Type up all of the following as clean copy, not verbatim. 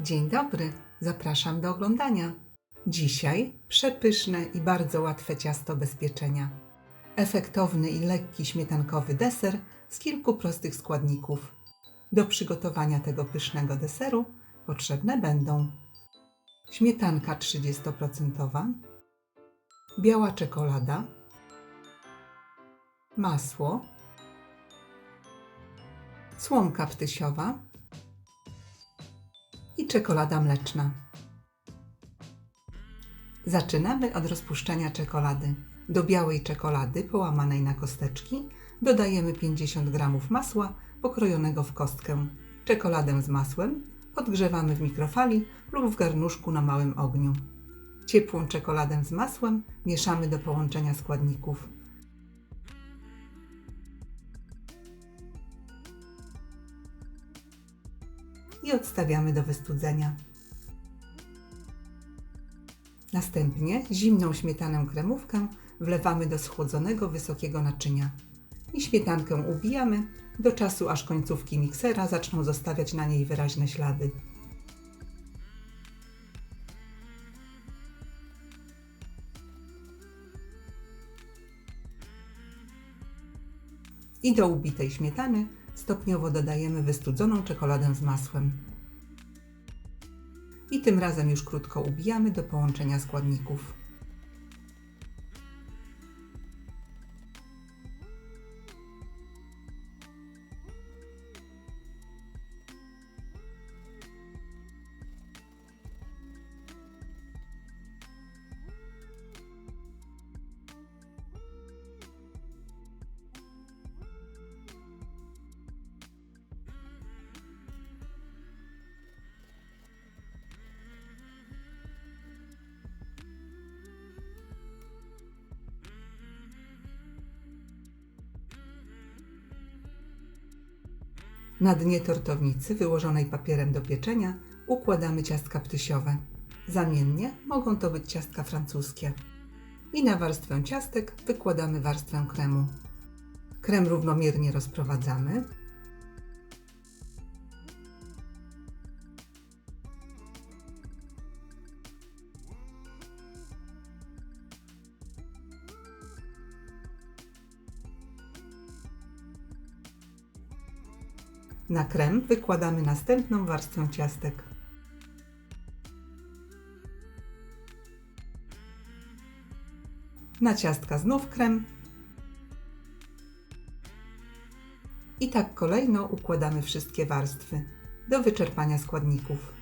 Dzień dobry, zapraszam do oglądania. Dzisiaj przepyszne i bardzo łatwe ciasto bez pieczenia. Efektowny i lekki śmietankowy deser z kilku prostych składników. Do przygotowania tego pysznego deseru potrzebne będą śmietanka 30%, biała czekolada, masło, słomka ptysiowa i czekolada mleczna. Zaczynamy od rozpuszczenia czekolady. Do białej czekolady połamanej na kosteczki dodajemy 50 g masła pokrojonego w kostkę. Czekoladę z masłem podgrzewamy w mikrofali lub w garnuszku na małym ogniu. Ciepłą czekoladę z masłem mieszamy do połączenia składników. I odstawiamy do wystudzenia. Następnie zimną śmietanę kremówkę wlewamy do schłodzonego wysokiego naczynia i śmietankę ubijamy do czasu, aż końcówki miksera zaczną zostawiać na niej wyraźne ślady. I do ubitej śmietany stopniowo dodajemy wystudzoną czekoladę z masłem. I tym razem już krótko ubijamy do połączenia składników. Na dnie tortownicy wyłożonej papierem do pieczenia układamy ciastka ptysiowe. Zamiennie mogą to być ciastka francuskie. I na warstwę ciastek wykładamy warstwę kremu. Krem równomiernie rozprowadzamy. Na krem wykładamy następną warstwę ciastek. Na ciastka znów krem. I tak kolejno układamy wszystkie warstwy do wyczerpania składników.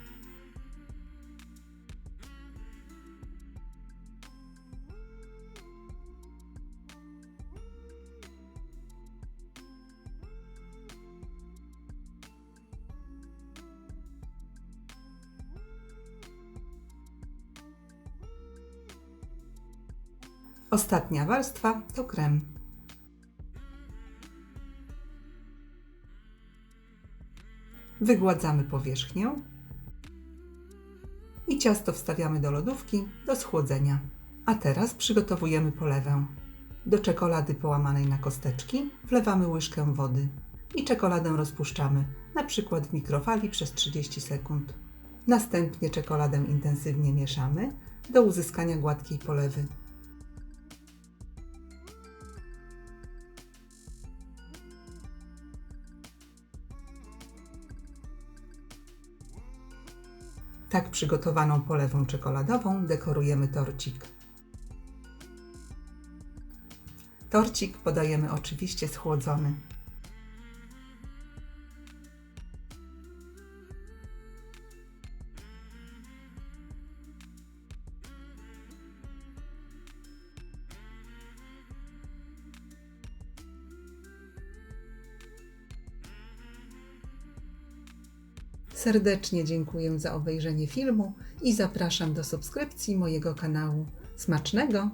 Ostatnia warstwa to krem. Wygładzamy powierzchnię i ciasto wstawiamy do lodówki do schłodzenia. A teraz przygotowujemy polewę. Do czekolady połamanej na kosteczki wlewamy łyżkę wody i czekoladę rozpuszczamy, na przykład w mikrofali przez 30 sekund. Następnie czekoladę intensywnie mieszamy do uzyskania gładkiej polewy. Tak przygotowaną polewą czekoladową dekorujemy torcik. Torcik podajemy oczywiście schłodzony. Serdecznie dziękuję za obejrzenie filmu i zapraszam do subskrypcji mojego kanału. Smacznego!